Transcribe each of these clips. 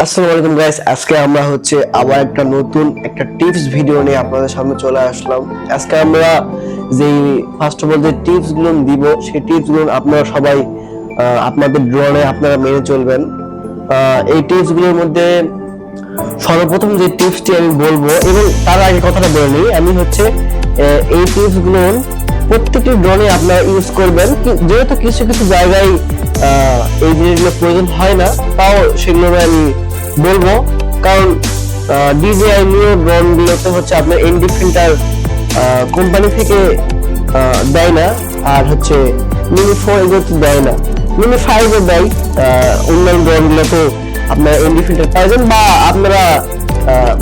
আসসালামু আলাইকুম গাইস, আজকে আমরা আবার একটা নতুন টিপস ভিডিও নিয়ে আপনাদের সামনে চলে আসলাম। আজকে আমরা যে ফার্স্ট অফ অল যে টিপস গুলো দিব সেই টিপস গুলো আপনারা সবাই আপনাদের ড্রোনে আপনারা মেনে চলবেন। এই টিপস গুলোর মধ্যে সর্বপ্রথম যে টিপসটি আমি বলবো, এবং তার আগে কথাটা বলে নিই, আমি এই টিপস গুলো প্রত্যেকটি ড্রোনে আপনারা ইউজ করবেন। যেহেতু কিছু কিছু জায়গায় এই জিনিসগুলো প্রয়োজন হয় না, তাও সেগুলো আমি বলবো। কারণ DJI নিউ ড্রোন গুলোতে আপনার এনডি ফিল্টার কোম্পানি থেকে দেয় না, আর মিনি 4 এগুলোতে দেয় না, মিনি 5 এ দেয়। অন্যান্য ড্রোন গুলোতে আপনারা এনডি ফিল্টার পাবেন, বা আপনারা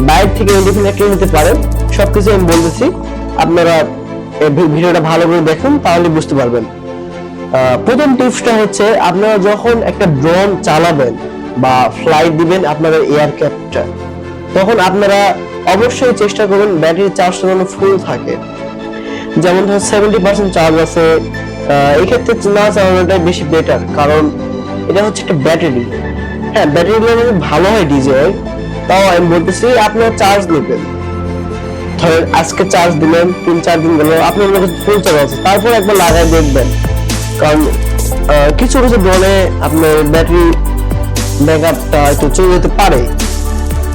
বাইরে থেকে এনডি ফিল্টার কিনে নিতে পারেন। সবকিছু আমি বলতেছি, আপনারা ভিডিওটা ভালো করে দেখুন, তাহলে বুঝতে পারবেন। প্রথম টিপসটা আপনারা যখন একটা ড্রোন চালাবেন বা ফ্লাইট দিবেন আপনাদের এয়ারক্রাফটটা, তখন আপনারা অবশ্যই চেষ্টা করবেন ব্যাটারি চার্জটা যেন ফুল থাকে। যেমন 70% চার্জ আছে, এই ক্ষেত্রে না চালানোটাই বেশি বেটার, কারণ এটা একটা ব্যাটারি। হ্যাঁ, ব্যাটারিগুলো ভালো হয় DJI, তাও আমি বলতেছি আপনারা চার্জ নেবেন। ধরেন আজকে চার্জ দিলেন, 3-4 দিন গেল, আপনার ফুল চার্জ আছে, তারপর একবার লাগাই দেখবেন। কারণ কিছু কিছু ড্রোনে আপনার ব্যাটারি ব্যাকআপটা একটু চলে যেতে পারে।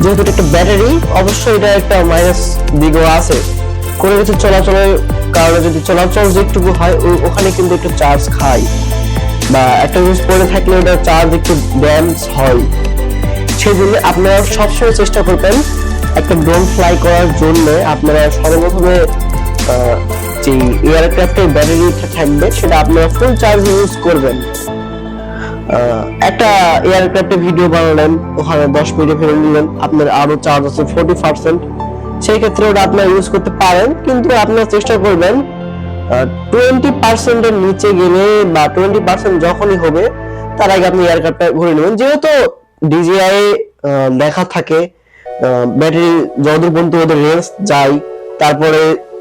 যেহেতু এটা একটা ব্যাটারি, অবশ্যই এটা একটা মাইনাস দিকও আছে। কোনো কিছু চলাচলের কারণে যদি চলাচল যেটুকু হয়, ওখানে কিন্তু একটু চার্জ খায়, বা একটা জিনিস পড়ে থাকলে ওটা চার্জ একটু ড্যামেজ হয়। সেই জন্য আপনারা সবসময় চেষ্টা করবেন একটা ড্রোন ফ্লাই করার জন্য আপনারা সর্বপ্রথমে যে এয়ারক্রাফটের ব্যাটারিটা থাকবে সেটা আপনারা ফুল চার্জ ইউজ করবেন। একটা এয়ারক্রাফটের ভিডিও বানালেন, ওখানে 10 মিনিটে ফেলে নিলেন, আপনার আরো চার্জ আছে 40%, সেই ক্ষেত্রে ওটা আপনারা ইউজ করতে পারেন। কিন্তু আপনারা চেষ্টা করবেন 20% এর নিচে গেলে, বা 20% যখনই হবে তার আগে আপনি এয়ারক্রাফটটা ঘুরে নেবেন। যেহেতু DJI লেখা থাকে ব্যাটারি যতদূর পর্যন্ত ওদের রেঞ্জ যায়, তারপরে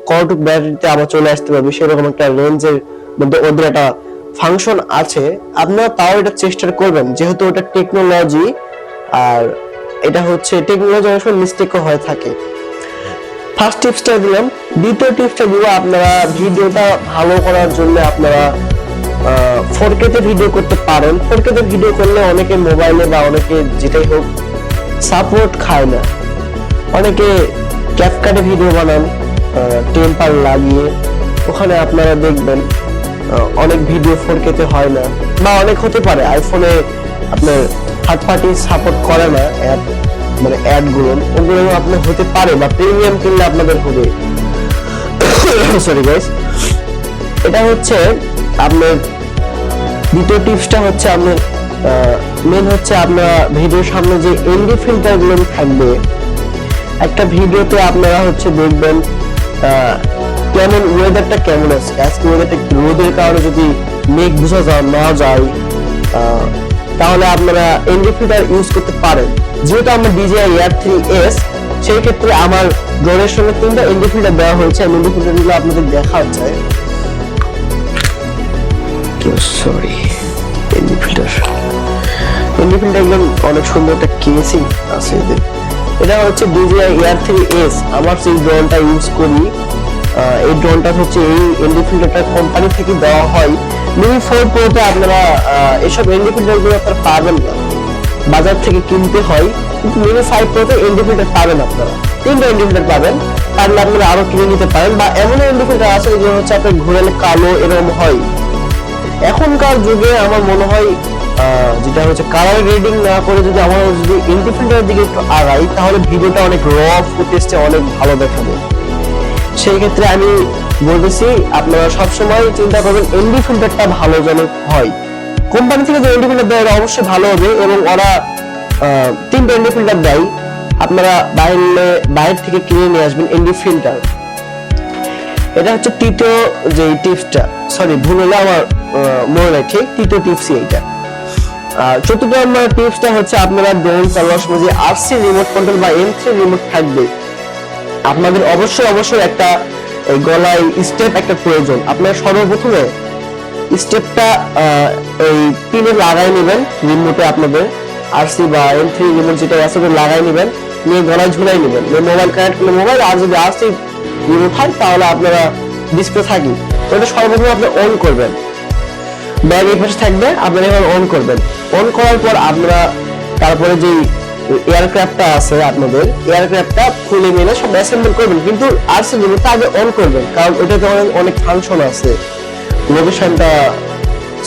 কতটুকু ব্যাটারিতে আবার চলে আসতে পারবে, সেরকম একটা রেঞ্জের মধ্যে ওদের একটা ফাংশন আছে। আপনারা তাও এটা চেষ্টা করবেন, যেহেতু ওটা টেকনোলজি, আর এটা টেকনোলজি অনেক সময় মিস্টেকও হয়ে থাকে। ফার্স্ট টিপসটা দিলাম। দ্বিতীয় টিপসটা দিব, আপনারা ভিডিওটা ভালো করার জন্য আপনারা 4K তে ভিডিও করতে পারেন। 4K তে ভিডিও করলে অনেকে মোবাইলে বা অনেকে যেটাই হোক সাপোর্ট খায় না। অনেকে ক্যাপকাটে ভিডিও বানান টেম্পার লাগিয়ে, ওখানে আপনারা দেখবেন অনেক ভিডিও 4K তে হয় না, বা অনেক হতে পারে আইফোনে আপনার থার্ড পার্টি সাপোর্ট করে না অ্যাপ, মানে অ্যাড গুলো, ওগুলো আপনার হতে পারে, বা প্রিমিয়াম কিনলে আপনাদের হবে। সরি গাইস, এটা আপনার দ্বিতীয় টিপসটা আপনার মেন আপনারা ভিডিওর সামনে যে এনডি ফিল্টার গুলো থাকবে, একটা ভিডিওতে আপনারা দেখবেন কেমন ওয়েদারটা কেমন আছে। আজকে ওয়েদারটা রোদের কারণে যদি মেঘ বোঝা না যায়, তাহলে আপনারা এনডি ফিল্টার ইউজ করতে পারেন। যেহেতু আমার DJI Air 3s, সেই ক্ষেত্রে আমার ড্রোনের সঙ্গে 3টা এনডি ফিল্টার দেওয়া হয়েছে। আমি এনডি ফিল্টার গুলো আপনাদের দেখা হচ্ছে। সরি, এনডি ফিল্টার গুলো অনেক সুন্দর একটা কেসিং আছে এদের। এটা DJI Air 3s। আমার সেই ড্রোনটা ইউজ করি, এই ড্রোনটা এই এনডি ফিল্টারটা কোম্পানি থেকে দেওয়া হয়। মিনি 4 Pro তে আপনারা এসব এনডি ফিল্টার গুলো আপনারা পাবেন না, বাজার থেকে কিনতে হয়। কিন্তু মিনি 5 Pro তে এনডি ফিল্টার পাবেন আপনারা, 3টা এনডি ফিল্টার পাবেন। পারলে আপনারা আরো কিনে নিতে পারেন, বা এমন এনডি ফিল্টার আছে যে আপনার ঘুরালে কালো এরকম হয়। এখনকার যুগে আমার মনে হয় যেটা কালার রেডিং না করে যদি আমরা এনডি ফিল্টারের দিকে একটু আগাই, তাহলে ভিডিওটা অনেক র ফুটেজটা অনেক ভালো দেখাবে। সেই ক্ষেত্রে আমি বলতেছি আপনারা সবসময় চিন্তা করবেন এনডি ফিল্টারটা ভালো যেন হয়। কোম্পানি থেকে যে এনডি ফিল্টার দেয় অবশ্যই ভালো হবে, এবং ওরা 3টা এনডি ফিল্টার দেয়। আপনারা বাইরে থেকে কিনে নিয়ে আসবেন এনডি ফিল্টার। এটা তৃতীয় যে টিপসটা, সরি ভুল হলে আমার মনে নাই, ঠিক তৃতীয় টিপসই এইটা। চতুর্থ নম্বর টিপসটা আপনারা ড্রোন চালানোর সময় যে RC রিমোট কন্ট্রোল বা M3 রিমোট থাকবে, আপনাদের অবশ্যই একটা গলায় স্টেপ একটা প্রয়োজন। আপনারা সর্বপ্রথমে স্টেপটা এই পিনে লাগাই নেবেন রিমোটে আপনাদের, আরসি বা M3 রিমোট যেটা আছে ওটা লাগাই নেবেন, নিয়ে গলায় ঝুলাই নেবেন, মোবাইল কানেক্ট করলে মোবাইল, আর যদি আরসি রিমোট হয় তাহলে আপনারা ডিসপ্লে থাকি ওটা সর্বপ্রথম আপনি অন করবেন, ব্যাগ এই পাশে থাকবে, আপনারা এবার অন করবেন। অন করার পর আপনারা তারপরে যে এয়ারক্রাফটটা আছে আপনাদের এয়ারক্রাফটটা খুলে মেলে সব অ্যাসেম্বল করবেন, কিন্তু আরসি রিমোটটা আগে অন করবেন, কারণ ওটাতে অনেক ফাংশন আছে, লোকেশনটা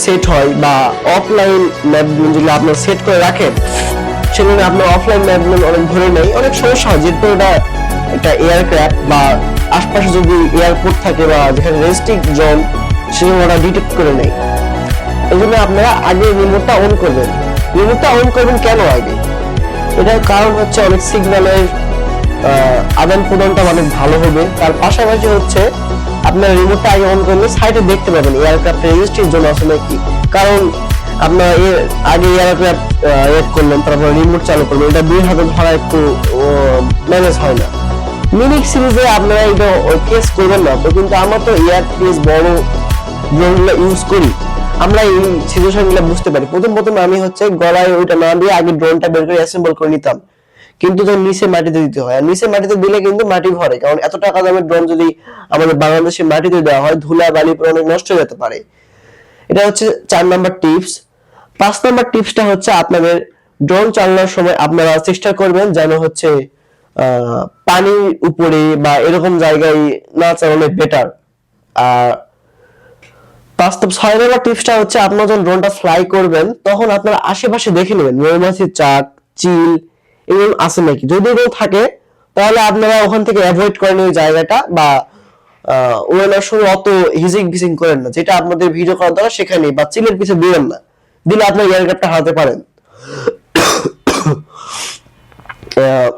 সেট হয় বা অফলাইন ম্যাপগুলো যেগুলো আপনারা সেট করে রাখেন সেগুলো আপনার অফলাইন ম্যাপগুলো অনেক ধরে নেই, অনেক সমস্যা হয়, যেহেতু এটা একটা এয়ারক্রাফট বা আশপাশে যদি এয়ারপোর্ট থাকে বা যেখানে রেস্ট্রিক্ট জোন সেগুলো ওরা ডিটেক্ট করে নেয়। এই জন্য আপনারা আগে রিমোটটা অন করবেন। রিমোটটা অন করবেন কেন আগে? এটার কারণ হচ্ছে অনেক সিগন্যালের আদান প্রদানটা অনেক ভালো হবে, তার পাশাপাশি হচ্ছে আপনার রিমোটটা আগে অন করলে সাইডে দেখতে পাবেন এয়ারক্রাফটের রেজিস্ট্রির জন্য আছে নাকি, কারণ আপনার আগে এয়ারক্রাফট এড করলেন তারপর রিমোট চালু করবেন, এটা দুই হাতে ধরা একটু ম্যানেজ হয় না। মিনিক সিরিজে আপনারা এটা কেস করবেন না তো, কিন্তু আমরা তো এয়ার পিএস বড় ড্রোনগুলো ইউজ করি, আমরা এই সিচুয়েশনগুলো বুঝতে পারি। প্রথম আমি হচ্ছে গলায় ওইটা না দিয়ে আগে ড্রোনটা বের করে অ্যাসেম্বল করে নিতাম, কিন্তু তো নিচে মাটিতে দিতে হয়, আর নিচে মাটিতে দিলে কিন্তু মাটি ভরে, কারণ এত টাকা দামের ড্রোন যদি আমাদের বাংলাদেশে মাটিতে দেওয়া হয় ধুলা বালি পরে অনেক নষ্ট হয়ে যেতে পারে। এটা হচ্ছে 4 নাম্বার টিপস। 5 নাম্বার টিপসটা হচ্ছে আপনাদের ড্রোন চালানোর সময় আপনারা চেষ্টা করবেন যেন হচ্ছে পানির উপরে বা এরকম জায়গায় না চালানো বেটার। আর 6 নাম্বার টিপসটা হচ্ছে আপনারা যখন ড্রোনটা ফ্লাই করবেন তখন আপনারা আশেপাশে দেখে নেবেন মৌমাছির চাক চিল এগুলো আছে নাকি, যদি এগুলো থাকে তাহলে আপনারা ওখান থেকে অ্যাভয়েড করেন ওই জায়গাটা, বা ওনার সঙ্গে অত হিজিং ভিজিং করেন না, যেটা আপনাদের ভিডিও করার দরকার সেখানে, বা চিলের পিছে দিবেন না, দিলে আপনার এয়ারক্রাফটটা হারাতে পারেন।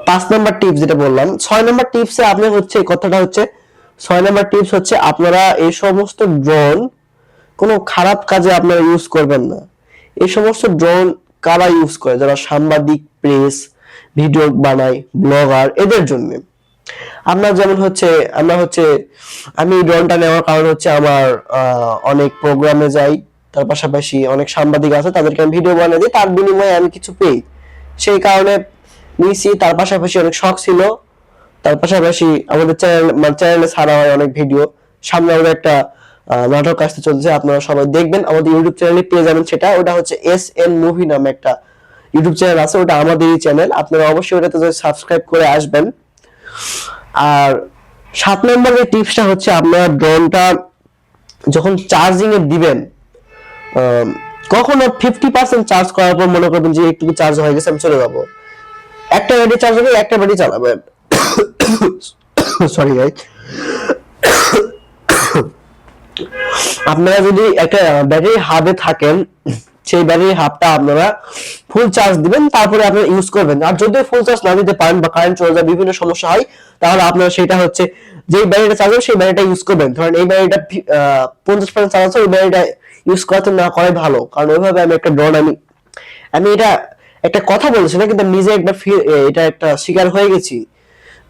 5 নাম্বার টিপস যেটা বললাম। 6 নাম্বার টিপসে আপনি হচ্ছে কথাটা হচ্ছে 6 নাম্বার টিপস হচ্ছে আপনারা এই সমস্ত ড্রোন কোনো খারাপ কাজে আপনারা ইউজ করবেন না। এই সমস্ত ড্রোন কারা ইউজ করে? যারা সাংবাদিক, প্রেস, ভিডিও বানায়, ব্লগার, এদের জন্য। আমরা যেমন হচ্ছে আমি ড্রোনটা নেওয়ার কারণ হচ্ছে আমার অনেক প্রোগ্রামে যাই, তার পাশাপাশি অনেক সাংবাদিক আছে তাদেরকে আমি ভিডিও বানিয়ে দিই, তার বিনিময়ে আমি কিছু পেই, সেই কারণে নিয়েছি। তার পাশাপাশি অনেক শখ ছিল, তার পাশাপাশি আমাদের চ্যানেলে ছাড়া হয় অনেক ভিডিও। সামনে আমাদের একটা নাটক আসতে চলছে, আপনারা সবাই দেখবেন, আমাদের ইউটিউব চ্যানেলে পেয়ে যাবেন সেটা। ওটা হচ্ছে SN মুভি নামে একটা ইউটিউব চ্যানেল আছে, ওটা আমাদেরই চ্যানেল, আপনারা অবশ্যই ওটাতে সাবস্ক্রাইব করে আসবেন। আর 7 নম্বরের টিপসটা হচ্ছে আপনারা ড্রোনটা যখন চার্জিং এ দিবেন কখনো 50% চার্জ করার পর মনে করবেন যে একটু চার্জ হয়ে গেছে আমি চলে যাবো, একটা ব্যাটারি চার্জ হবে, একটা ব্যাটারি চালাবেন। Sorry guys. আপনারা যদি একটা ব্যাটারি হাবে থাকেন সেই ব্যাটারি হাবটা আপনারা ফুল চার্জ দিবেন, তারপরে আপনারা ইউজ করবেন। আর যদি ফুল চার্জ না দিতে পারেন বা কারেন্ট চলে যায়, বিভিন্ন সমস্যা হয়, তাহলে আপনারা সেটা হচ্ছে যেই ব্যাটারিটা চার্জ হবে সেই ব্যাটারিটা ইউজ করবেন। ধরেন এই ব্যাটারিটা 50% চার্জ আছে, ওই ব্যাটারিটা ইউজ করতে না করাই ভালো, কারণ ওইভাবে আমি একটা ড্রোন আমি এটা একটা কথা বলছি না, কিন্তু নিজে একবার এটা একটা শিকার হয়ে গেছি।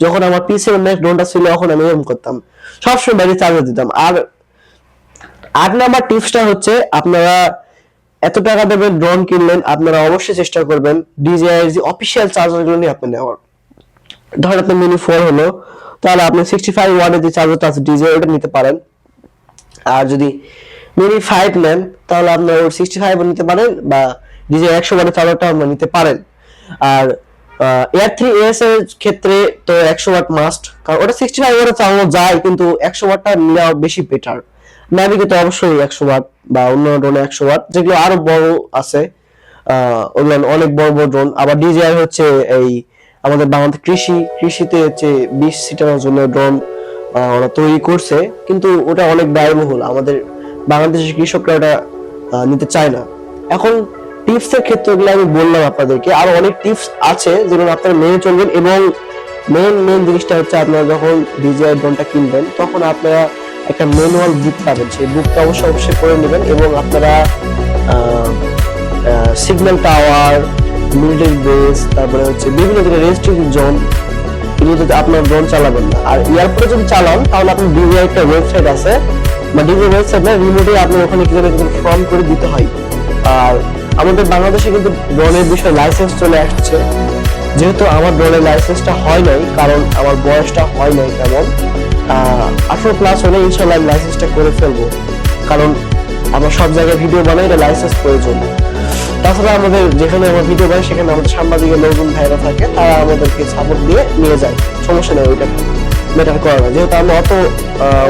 যখন আমার পিসি ড্রোনটা ছিল তখন আমি এরকম করতাম, সবসময় ব্যাটারি চার্জ দিতাম। আর 8 নাম্বার টিপসটা হচ্ছে আপনারা এত টাকা দেবেন ড্রোন কিনলেন, আপনারা অবশ্যই চেষ্টা করবেন DJI যে অফিসিয়াল চার্জারগুলো নিয়ে আপনি নেওয়ার। ধরেন আপনার মিনি 4 হলো, তাহলে আপনি 65 ওয়াটের যে চার্জারটা আছে DJI ওটা নিতে পারেন। আর যদি মিনি 5 নেন তাহলে আপনার 65 নিতে পারেন, বা DJI 100 ওয়াটের চার্জারটা আপনারা নিতে পারেন। আর Air 3AS এর ক্ষেত্রে তো 100 ওয়াট মাস্ট, কারণ ওটা 65 ওয়াটে চালানো যায়, কিন্তু 100 ওয়াটটা নেওয়া বেশি বেটার। ম্যাভিকে তো অবশ্যই 100 ওয়াট, বা অন্য ড্রোনে 100 ওয়াট, যেগুলো আরো বড় আছে ওগুলো অনেক বড় বড় ড্রোন। আবার DJI হচ্ছে এই আমাদের বাংলাদেশ কৃষিতে হচ্ছে 20 সিটার জন্য ড্রোন ওরা তৈরি করছে, কিন্তু ওটা অনেক ব্যয়বহুল, আমাদের বাংলাদেশের কৃষকরা ওটা নিতে চায় না। এখন টিপস এর ক্ষেত্রে গুলো আমি বললাম আপনাদেরকে, আরো অনেক টিপস আছে যেগুলো আপনারা মেনে চলবেন। এবং মেন জিনিসটা হচ্ছে আপনারা যখন DJI ড্রোনটা কিনবেন তখন আপনারা একটা ম্যানুয়াল বুক পাবেন, সেই বুকটা অবশ্যই করে নেবেন। এবং আপনারা সিগন্যাল টাওয়ার, মিলিটারি বেস, তারপরে হচ্ছে বিভিন্ন জায়গায় রেস্ট্রিক্টেড জোন, এগুলোতে আপনার ড্রোন চালাবেন না। আর এয়ারপোর্টে যদি চালান তাহলে আপনার DJI একটা ওয়েবসাইট আছে, বা DJI ওয়েবসাইট না, রিমোটে আপনি ওখানে কিছু ফর্ম করে দিতে হয়। আর আমাদের বাংলাদেশে কিন্তু ড্রোনের বিষয়ে লাইসেন্স চলে আসছে। যেহেতু আমার ড্রোনের লাইসেন্সটা হয় নাই, কারণ আমার বয়সটা হয় নাই তেমন, 18+ হলে ইনশাল্লাহ আমি লাইসেন্সটা করে ফেলবো, কারণ আমরা সব জায়গায় ভিডিও বানাই, এটা লাইসেন্স প্রয়োজন। তাছাড়া আমাদের যেখানে আমরা ভিডিও বানাই সেখানে আমাদের সাংবাদিকের লোকজন ভাইরা থাকে, তারা আমাদেরকে সাপোর্ট দিয়ে নিয়ে যায়, সমস্যা নেই, ওইটা ম্যাটার করে না। যেহেতু আমরা অত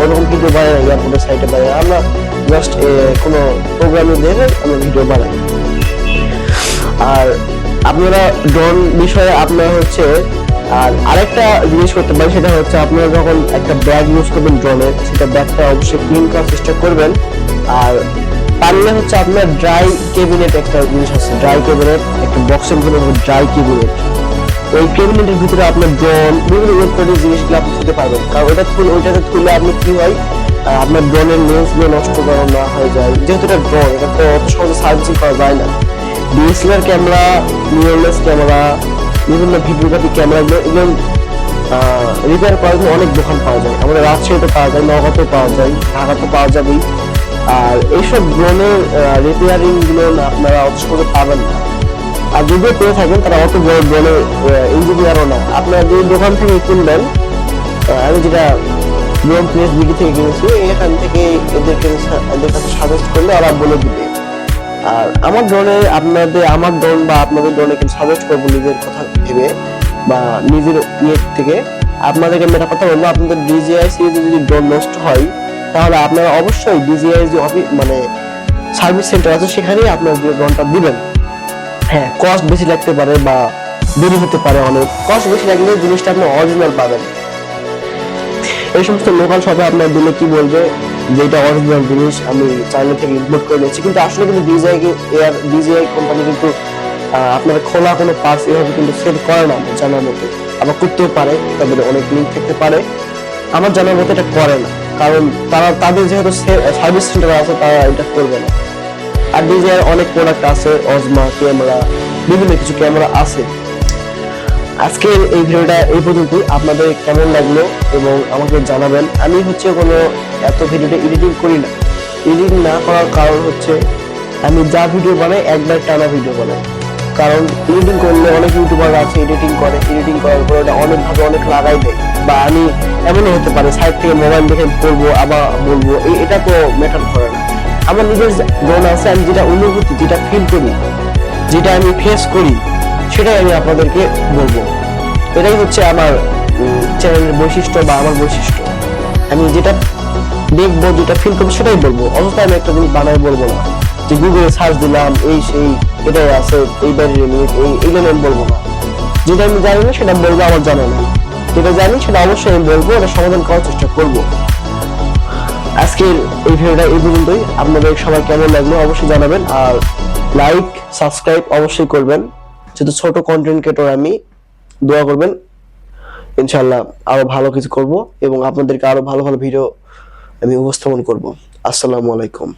ওরকম ভিডিও বানাই না, এয়ারপোর্টের সাইটে বানাই, আমরা জাস্ট কোনো প্রোগ্রামে দেখে আমরা ভিডিও বানাই। আর আপনারা ড্রোন বিষয়ে আপনারা হচ্ছে আর আরেকটা জিনিস করতে পারেন, সেটা হচ্ছে আপনারা যখন একটা ব্যাগ ইউজ করবেন ড্রোনের, সেটা ব্যাগটা অবশ্যই ক্লিন করার চেষ্টা করবেন। আর পারলে হচ্ছে আপনার ড্রাই ক্যাবিনেট একটা জিনিস আছে, ড্রাই ক্যাবিনেট একটা বক্সের ভিতরে ড্রাই ক্যাবিনেট, ওই ক্যাবিনেটের ভিতরে আপনার ড্রোন বিভিন্ন ইলেকট্রনিক জিনিসগুলো আপনি তুলতে পারবেন। কারণ ওইটাতে তুলে আপনি কি হয়, আপনার ড্রোনের লেন্স গুলো নষ্ট করা না হয়ে যায়। যেহেতু এটা ড্রোন, এটা তো অত সহজে সার্ভিসিং করা যায় না। ডিএসএলআর ক্যামেরা, মিররলেস ক্যামেরা, বিভিন্ন ভিডিওগ্রাফি ক্যামেরাগুলো এগুলো রিপেয়ার করার জন্য অনেক দোকান পাওয়া যায়। আমাদের রাজশাহীতে পাওয়া যায়, নওগাঁতেও পাওয়া যায়, ঢাকাতে পাওয়া যাবেই। আর এইসব ড্রোনের রিপেয়ারিং গুলো আপনারা অত সহজে পাবেন না। আর যদিও পেয়ে থাকেন, তারা অত বড় ড্রোনের ইঞ্জিনিয়ারও না। আপনারা যে দোকান থেকে কিনবেন, আমি যেটা ড্রোন প্লেস বিডি থেকে কিনেছি, এখান থেকে এদের কাছে সাজেস্ট করলে ওরা বলে দিবে। আর আমার ড্রোন বা আপনাদের ড্রোনে কিন্তু সাজেস্ট করবো নিজের কথা ভেবে বা নিজের ইয়ে থেকে। আপনাদেরকে আমি একটা কথা বলবো, আপনাদের ডিজিআই সিরিজে যদি ড্রোন নষ্ট হয়, তাহলে আপনারা অবশ্যই ডিজিআই যে মানে সার্ভিস সেন্টার আছে সেখানেই আপনার ড্রোনটা দিবেন। হ্যাঁ, কস্ট বেশি লাগতে পারে বা দেরি হতে পারে, অনেক কস্ট বেশি লাগলে জিনিসটা আপনি অরিজিনাল পাবেন। এই সমস্ত লোকাল শপে আপনার দিলে কি বলবে যে এটা অরিজিনাল জিনিস, আমি চাইনা থেকে ইম্পোর্ট করে নিয়েছি, কিন্তু আসলে কিন্তু ডিজিআই কোম্পানি কিন্তু আপনার খোলা কোনো পার্টস এভাবে কিন্তু সেল করে না আমার জানার মতে। আবার করতেও পারে, তাদের অনেক লিঙ্ক থাকতে পারে, আমার জানার মতে এটা করে না, কারণ তাদের যেহেতু সার্ভিস সেন্টার আছে, তারা এটা করবে না। আর ডিজিআই অনেক প্রোডাক্ট আছে, অজমা ক্যামেরা, বিভিন্ন কিছু ক্যামেরা আছে। আজকের এই ভিডিওটা এই পর্যন্তই। আপনাদের কেমন লাগলো এবং আমাকে জানাবেন। আমি হচ্ছে কোনো এত ভিডিওটা এডিটিং করি না। এডিটিং না করার কারণ হচ্ছে আমি যা ভিডিও বানাই একবার টানা ভিডিও বানাই। কারণ এডিটিং করলে অনেক ইউটিউবার আছে এডিটিং করে, এডিটিং করার পর এটা অনেকভাবে অনেক লাগাই দেয়, বা আমি এমনও হতে পারে সাইড থেকে মোবাইল দেখে করবো আবার বলবো, এটা তো ম্যাটার করে না। আমার নিজের ড্রোন আছে, আমি যেটা অনুভূতি, যেটা ফিল করি, যেটা আমি ফেস করি, সেটাই আমি আপনাদেরকে বলবো। এটাই হচ্ছে আমার চ্যানেলের বৈশিষ্ট্য বা আমার বৈশিষ্ট্য। আমি যেটা দেখবো, যেটা ফিল করবো সেটাই বলবো। অযথা আমি একটা জিনিস বানাই বলবো না যে গুগলে সার্চ দিলাম এই সেই এটাই আছে, এই ব্যাটারি মিনিট এইগুলো আমি বলবো না। যেটা আমি জানি না সেটা বলবো, আমার জানা নেই। যেটা জানি সেটা অবশ্যই আমি বলবো, ওটা সমাধান করার চেষ্টা করবো। আজকের এই ভিডিওটা এই পর্যন্তই। আপনাদের সবাই কেমন লাগলো অবশ্যই জানাবেন, আর লাইক সাবস্ক্রাইব অবশ্যই করবেন। যেহেতু ছোট কন্টেন্ট ক্রিয়েটর আমি, দোয়া করবেন, ইনশাআল্লাহ আরো ভালো কিছু করব এবং আপনাদেরকে আরো ভালো ভালো ভিডিও আমি উপস্থাপন করব। আসসালামু আলাইকুম।